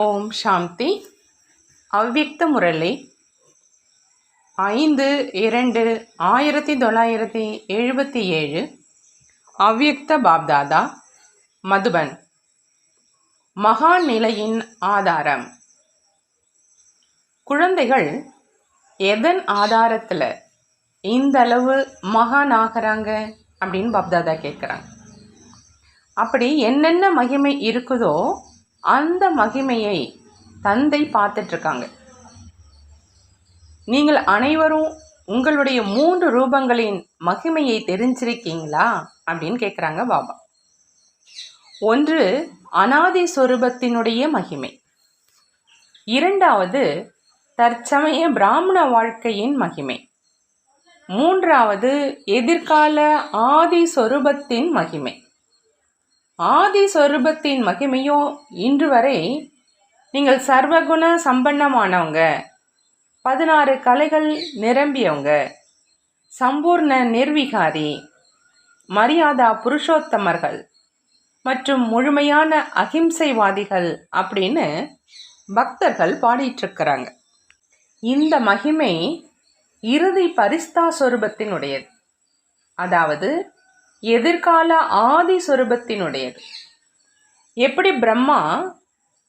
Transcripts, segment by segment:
ஓம் சாந்தி. அவ்வியக்த முரளி 5/2/1977. அவ்வியக்த பாப்தாதா, மதுபன். மகா நிலையின் ஆதாரம். குழந்தைகள் எதன் ஆதாரத்தில் இந்த அளவு மகான் ஆகிறாங்க அப்படின்னு பாப்தாதா கேட்குறாங்க. அப்படி என்னென்ன மகிமை இருக்குதோ அந்த மகிமையை தந்தை பார்த்துட்ருக்காங்க. நீங்கள் அனைவரும் உங்களுடைய 3 ரூபங்களின் மகிமையை தெரிஞ்சிருக்கீங்களா அப்படின்னு கேட்குறாங்க பாபா. ஒன்று அனாதி சொரூபத்தினுடைய மகிமை, இரண்டாவது தற்சமய பிராமண வாழ்க்கையின் மகிமை, மூன்றாவது எதிர்கால ஆதி சொரூபத்தின் மகிமை. ஆதி சொரூபத்தின் மகிமையோ இன்று வரை நீங்கள் சர்வகுண சம்பன்னமானவங்க, 16 கலைகள் நிரம்பியவங்க, சம்பூர்ண நிர்விகாரி, மரியாதா புருஷோத்தமர்கள் மற்றும் முழுமையான அகிம்சைவாதிகள் அப்படின்னு பக்தர்கள் பாடிட்டுருக்கிறாங்க. இந்த மகிமை இறுதி பரிஸ்தா சொரூபத்தினுடையது, அதாவது எதிர்கால ஆதி சொரூபத்தினுடையது. எப்படி பிரம்மா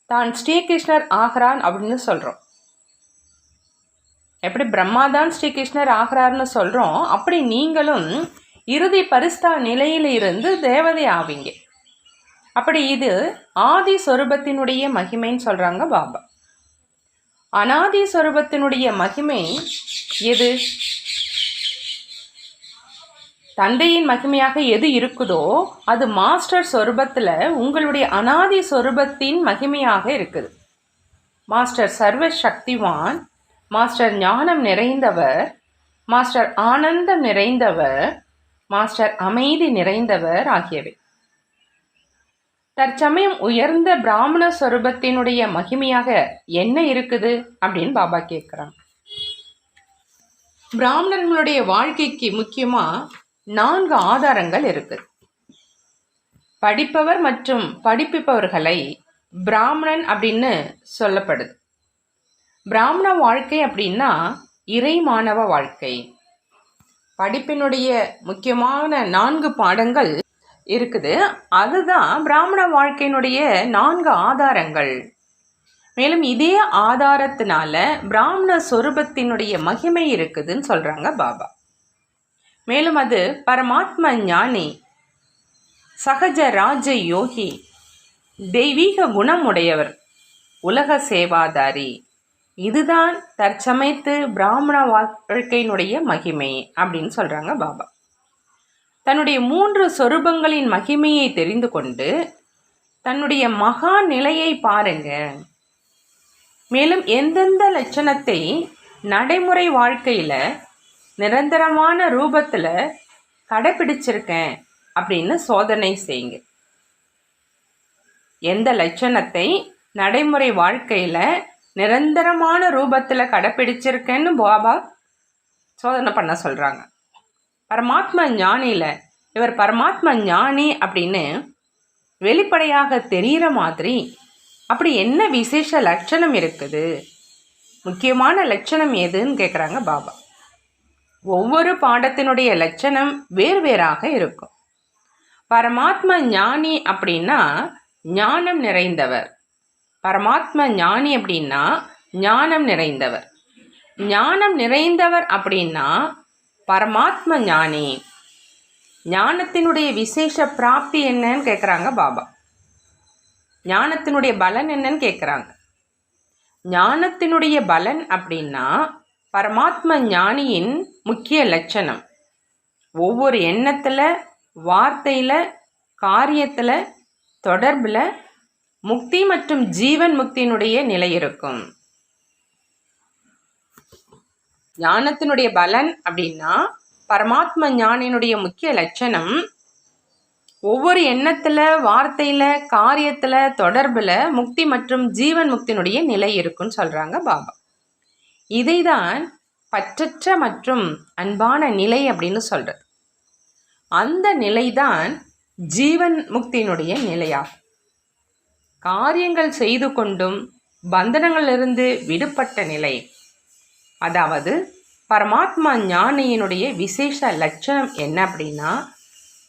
தான் ஸ்ரீகிருஷ்ணர் ஆகிறான் அப்படின்னு சொல்கிறோம், எப்படி பிரம்மா தான் ஸ்ரீகிருஷ்ணர் ஆகிறார்னு சொல்கிறோம், அப்படி நீங்களும் இறுதி பரிஸ்தா நிலையில் இருந்து தேவதை ஆவீங்க. அப்படி இது ஆதி சொரூபத்தினுடைய மகிமைன்னு சொல்கிறாங்க பாபா. அனாதி சொரூபத்தினுடைய மகிமை எது? தந்தையின் மகிமையாக எது இருக்குதோ அது மாஸ்டர் சொரூபத்தில் உங்களுடைய அனாதி சொரூபத்தின் மகிமையாக இருக்குது. மாஸ்டர் சர்வ சக்திவான், மாஸ்டர் ஞானம் நிறைந்தவர், மாஸ்டர் ஆனந்தம் நிறைந்தவர், மாஸ்டர் அமைதி நிறைந்தவர் ஆகியவை. தற்சமயம் உயர்ந்த பிராமண சொரூபத்தினுடைய மகிமையாக என்ன இருக்குது அப்படின்னு பாபா கேட்குறாங்க. பிராமணர்களுடைய வாழ்க்கைக்கு முக்கியமாக 4 ஆதாரங்கள் இருக்குது. படிப்பவர் மற்றும் படிப்பிப்பவர்களை பிராமணன் அப்படின்னு சொல்லப்படுது. பிராமண வாழ்க்கை அப்படின்னா இறை மாணவ வாழ்க்கை. படிப்பினுடைய முக்கியமான 4 பாடங்கள் இருக்குது. அதுதான் பிராமண வாழ்க்கையினுடைய 4 ஆதாரங்கள். மேலும் இதே ஆதாரத்தினால பிராமண சொரூபத்தினுடைய மகிமை இருக்குதுன்னு சொல்கிறாங்க பாபா. மேலும் அது பரமாத்ம ஞானி, சகஜ ராஜ யோகி, தெய்வீக குணம் உடையவர், உலக சேவாதாரி. இதுதான் தற்சமயத்து பிராமண வாழ்க்கையினுடைய மகிமை அப்படின்னு சொல்கிறாங்க பாபா. தன்னுடைய 3 சொரூபங்களின் மகிமையை தெரிந்து கொண்டு தன்னுடைய மகா நிலையை பாருங்க. மேலும் எந்தெந்த லட்சணத்தை நடைமுறை வாழ்க்கையில் நிரந்தரமான ரூபத்தில் கடைப்பிடிச்சிருக்கேன் அப்படின்னு சோதனை செய்யுங்க. எந்த லட்சணத்தை நடைமுறை வாழ்க்கையில் நிரந்தரமான ரூபத்தில் கடைப்பிடிச்சிருக்கேன்னு பாபா சோதனை பண்ண சொல்கிறாங்க. பரமாத்மா ஞானியில் இவர் பரமாத்மா ஞானி அப்படின்னு வெளிப்படையாக தெரிகிற மாதிரி அப்படி என்ன விசேஷ லட்சணம் இருக்குது, முக்கியமான லட்சணம் எதுன்னு கேட்குறாங்க பாபா. ஒவ்வொரு பாடத்தினுடைய லட்சணம் வேறு வேறாக இருக்கும். பரமாத்ம ஞானி அப்படின்னா ஞானம் நிறைந்தவர். பரமாத்ம ஞானி அப்படின்னா ஞானம் நிறைந்தவர். ஞானம் நிறைந்தவர் அப்படின்னா பரமாத்ம ஞானி. ஞானத்தினுடைய விசேஷ பிராப்தி என்னன்னு கேட்குறாங்க பாபா. ஞானத்தினுடைய பலன் என்னன்னு கேட்குறாங்க. ஞானத்தினுடைய பலன் அப்படின்னா பரமாத்ம ஞானியின் முக்கிய லட்சணம் ஒவ்வொரு எண்ணத்தில், வார்த்தையில், காரியத்தில், தொடர்பில் முக்தி மற்றும் ஜீவன் முக்தியினுடைய நிலை இருக்கும். ஞானத்தினுடைய பலன் அப்படின்னா பரமாத்ம ஞானியினுடைய முக்கிய லட்சணம் ஒவ்வொரு எண்ணத்தில், வார்த்தையில், காரியத்தில், தொடர்பில் முக்தி மற்றும் ஜீவன் முக்தியினுடைய நிலை இருக்குன்னு சொல்கிறாங்க பாபா. இதைதான் பற்றற்ற மற்றும் அன்பான நிலை அப்படின்னு சொல்கிறது. அந்த நிலைதான் ஜீவன் முக்தியினுடைய நிலையாகும். காரியங்கள் செய்து கொண்டும் பந்தனங்களிலிருந்து விடுபட்ட நிலை. அதாவது பரமாத்மா ஞானியினுடைய விசேஷ லட்சணம் என்ன அப்படின்னா,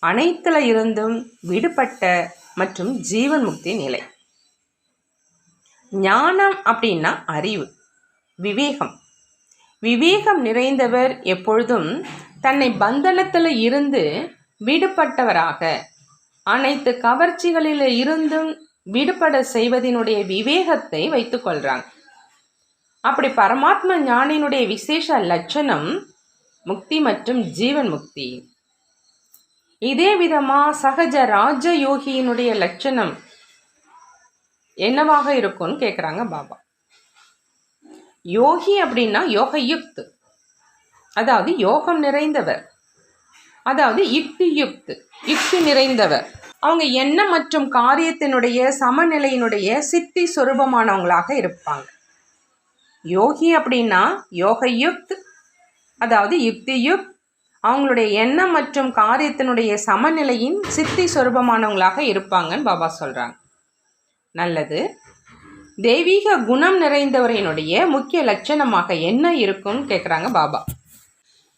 அனைத்துல இருந்தும் விடுபட்ட மற்றும் ஜீவன் முக்தி நிலை. ஞானம் அப்படின்னா அறிவு, விவேகம். விவேகம் நிறைந்தவர் எப்பொழுதும் தன்னை பந்தனத்தில் இருந்து விடுபட்டவராக, அனைத்து கவர்ச்சிகளில் இருந்தும் விடுபட செய்வதனுடைய விவேகத்தை வைத்துக் கொள்றாங்க. அப்படி பரமாத்மா ஞானியினுடைய விசேஷ லட்சணம் முக்தி மற்றும் ஜீவன் முக்தி. இதே விதமா சகஜ ராஜ யோகியினுடைய லட்சணம் என்னவாக இருக்கும்னு கேட்குறாங்க பாபா. யோகி அப்படின்னா யோக யுக்த், அதாவது யோகம் நிறைந்தவர், அதாவது யுக்தி நிறைந்தவர். அவங்க எண்ணம் மற்றும் காரியத்தினுடைய சமநிலையினுடைய சித்தி சொரூபமானவங்களாக இருப்பாங்க. யோகி அப்படின்னா யோக யுக்த், அதாவது யுக்த். அவங்களுடைய எண்ணம் மற்றும் காரியத்தினுடைய சமநிலையின் சித்தி சொரூபமானவங்களாக இருப்பாங்கன்னு பாபா சொல்கிறாங்க. நல்லது. தெய்வீக குணம் நிறைந்தவரினுடைய முக்கிய லட்சணமாக என்ன இருக்கும்னு கேட்குறாங்க பாபா.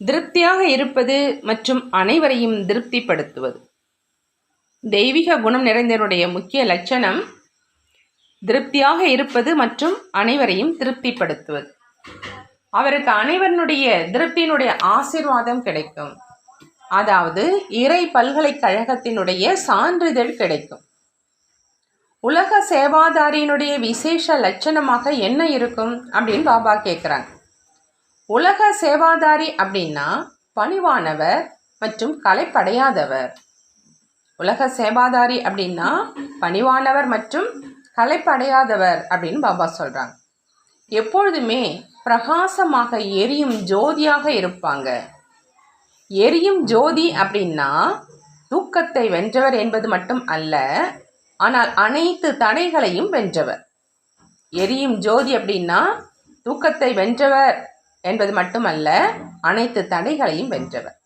திருப்தியாக இருப்பது மற்றும் அனைவரையும் திருப்திப்படுத்துவது. தெய்வீக குணம் நிறைந்தவருடைய முக்கிய லட்சணம் திருப்தியாக இருப்பது மற்றும் அனைவரையும் திருப்திப்படுத்துவது. அவருக்கு அனைவருடைய திருப்தியினுடைய ஆசீர்வாதம் கிடைக்கும், அதாவது இறை பல்கலைக்கழகத்தினுடைய சான்றிதழ் கிடைக்கும். உலக சேவாதாரியினுடைய விசேஷ லட்சணமாக என்ன இருக்கும் அப்படின்னு பாபா கேட்குறாங்க. உலக சேவாதாரி அப்படின்னா பணிவானவர் மற்றும் களைப்படையாதவர். உலக சேவாதாரி அப்படின்னா பணிவானவர் மற்றும் களைப்படையாதவர் அப்படின்னு பாபா சொல்கிறாங்க. எப்பொழுதுமே பிரகாசமாக எரியும் ஜோதியாக இருப்பாங்க. எரியும் ஜோதி அப்படின்னா தூக்கத்தை வென்றவர் என்பது மட்டும் அல்ல, ஆனால் அனைத்து தடைகளையும் வென்றவர். எரியும் ஜோதி அப்படின்னா தூக்கத்தை வென்றவர் என்பது மட்டுமல்ல, அனைத்து தடைகளையும் வென்றவர்.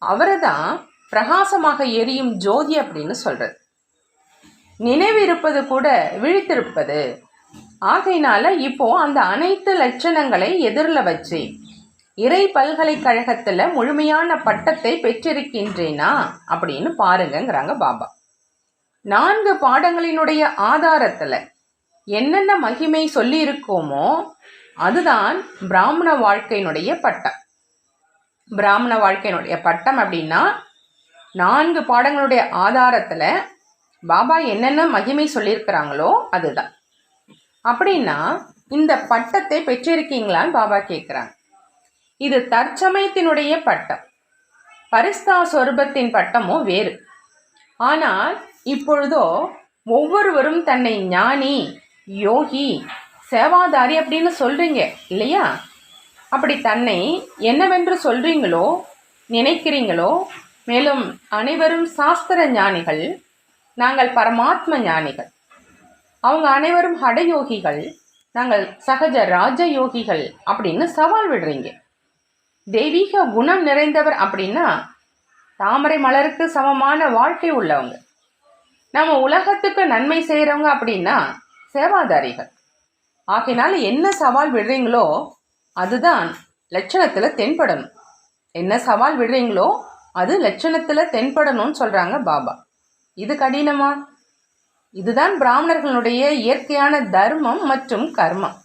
அவரை தான் பிரகாசமாக எரியும் ஜோதி அப்படின்னு சொல்றது. நினைவு இருப்பது கூட விழித்திருப்பது. ஆகையினால இப்போ அந்த அனைத்து லட்சணங்களை எதிரில் வச்சு இறை பல்கலைக்கழகத்தில் முழுமையான பட்டத்தை பெற்றிருக்கின்றேனா அப்படின்னு பாருங்கங்கிறாங்க பாபா. 4 பாடங்களினுடைய ஆதாரத்தில் என்னென்ன மகிமை சொல்லி இருக்கோமோ அதுதான் பிராமண வாழ்க்கையினுடைய பட்டம். பிராமண வாழ்க்கையினுடைய பட்டம் அப்படின்னா 4 பாடங்களுடைய ஆதாரத்தில் பாபா என்னென்ன மகிமை சொல்லியிருக்கிறாங்களோ அதுதான். அப்படின்னா இந்த பட்டத்தை பெற்றிருக்கீங்களான்னு பாபா கேட்குறாங்க. இது தற்சமயத்தினுடைய பட்டம். பரிஸ்தா சொரூபத்தின் பட்டமோ வேறு. ஆனால் இப்பொழுதோ ஒவ்வொருவரும் தன்னை ஞானி, யோகி, சேவாதாரி அப்படின்னு சொல்கிறீங்க இல்லையா? அப்படி தன்னை என்னவென்று சொல்கிறீங்களோ, நினைக்கிறீங்களோ, மேலும் அனைவரும் சாஸ்திர ஞானிகள், நாங்கள் பரமாத்ம ஞானிகள், அவங்க அனைவரும் ஹடயோகிகள், நாங்கள் சகஜ ராஜயோகிகள் அப்படின்னு சவால் விடுறீங்க. தெய்வீக குணம் நிறைந்தவர் அப்படின்னா தாமரை மலருக்கு சமமான வாழ்க்கை உள்ளவங்க. நம்ம உலகத்துக்கு நன்மை செய்கிறவங்க அப்படின்னா சேவாதாரிகள். ஆகையினால என்ன சவால் விடுறீங்களோ அதுதான் லட்சணத்தில் தென்படணும். என்ன சவால் விடுறீங்களோ அது லட்சணத்தில் தென்படணும்னு சொல்கிறாங்க பாபா. இது கடினமா? இதுதான் பிராமணர்களுடைய இயற்கையான தர்மம் மற்றும் கர்மம்.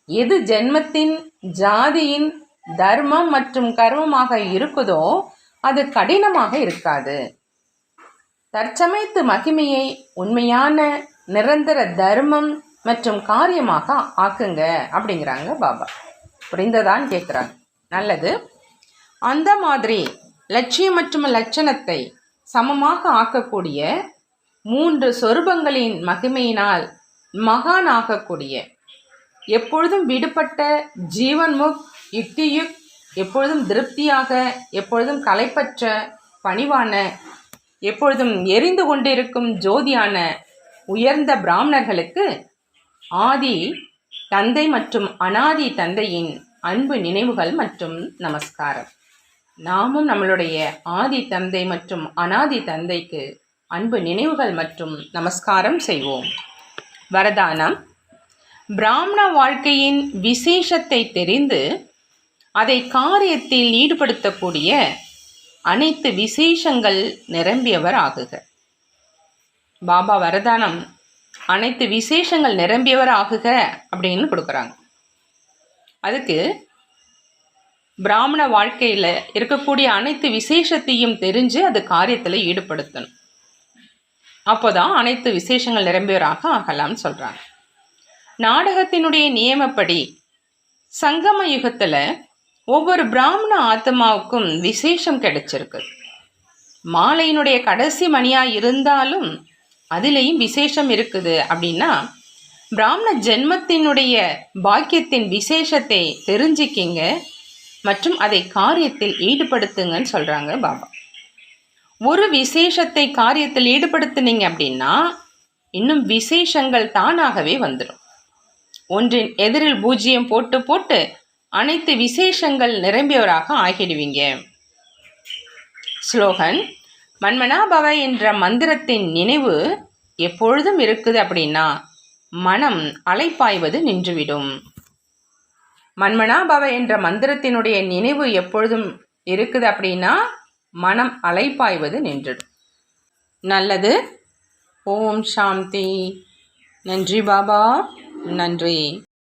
எது ஜென்மத்தின் ஜாதியின் தர்மம் மற்றும் கர்மமாக இருக்குதோ அது கடினமாக இருக்காது. தற்சமயத்து மகிமையை உண்மையான நிரந்தர தர்மம் மற்றும் காரியமாக ஆக்குங்க அப்படிங்கிறாங்க பாபா. புரிந்ததான்னு கேட்குறாங்க. நல்லது. அந்த மாதிரி லட்சியம் மற்றும் லட்சணத்தை சமமாக ஆக்கக்கூடிய 3 சொரூபங்களின் மகிமையினால் மகான் ஆகக்கூடிய, எப்பொழுதும் விடுபட்ட ஜீவன்முக், யுக்தியுக், எப்பொழுதும் திருப்தியாக, எப்பொழுதும் களைப்பற்ற, பணிவான, எப்பொழுதும் எரிந்து கொண்டிருக்கும் ஜோதியான உயர்ந்த பிராமணர்களுக்கு ஆதி தந்தை மற்றும் அனாதி தந்தையின் அன்பு நினைவுகள் மற்றும் நமஸ்காரம். நாமும் நம்மளுடைய ஆதி தந்தை மற்றும் அனாதி தந்தைக்கு அன்பு நினைவுகள் மற்றும் நமஸ்காரம் செய்வோம். வரதானம். பிராமண வாழ்க்கையின் விசேஷத்தை தெரிந்து அதை காரியத்தில் ஈடுபடுத்தக்கூடிய அனைத்து விசேஷங்கள் நிரம்பியவர் ஆகுக. பாபா வரதானம் அனைத்து விசேஷங்கள் நிரம்பியவர் ஆகுக அப்படின்னு கொடுக்குறாங்க. அதுக்கு பிராமண வாழ்க்கையில் இருக்கக்கூடிய அனைத்து விசேஷத்தையும் தெரிஞ்சு அது காரியத்தில் ஈடுபடுத்தணும். அப்போதான் அனைத்து விசேஷங்கள் நிரம்பியவராக ஆகலாம்னு சொல்கிறாங்க. நாடகத்தினுடைய நியமப்படி சங்கம யுகத்தில் ஒவ்வொரு பிராமண ஆத்மாவுக்கும் விசேஷம் கிடைச்சிருக்கு. மாலையினுடைய கடைசி மணியாக இருந்தாலும் அதுலேயும் விசேஷம் இருக்குது. அப்படின்னா பிராமண ஜென்மத்தினுடைய பாக்கியத்தின் விசேஷத்தை தெரிஞ்சிக்கிங்க மற்றும் அதை காரியத்தில் ஈடுபடுத்துங்கன்னு சொல்கிறாங்க பாபா. ஒரு விசேஷத்தை காரியத்தில் ஈடுபடுத்துனீங்க அப்படின்னா இன்னும் விசேஷங்கள் தானாகவே வந்துடும். ஒன்றின் எதிரில் பூஜ்ஜியம் போட்டு போட்டு அனைத்து விசேஷங்கள் நிரம்பியவராக ஆகிடுவீங்க. ஸ்லோகன்: மன்மனாபவ என்ற மந்திரத்தின் நினைவு எப்பொழுதும் இருக்குது அப்படின்னா மனம் அலைப்பாய்வது நின்றுவிடும். மன்மனாபவ என்ற மந்திரத்தினுடைய நினைவு எப்பொழுதும் இருக்குது அப்படின்னா மனம் அலைப்பாய்வது நின்றுடும். நல்லது. ஓம் சாந்தி. நன்றி பாபா, நன்றி.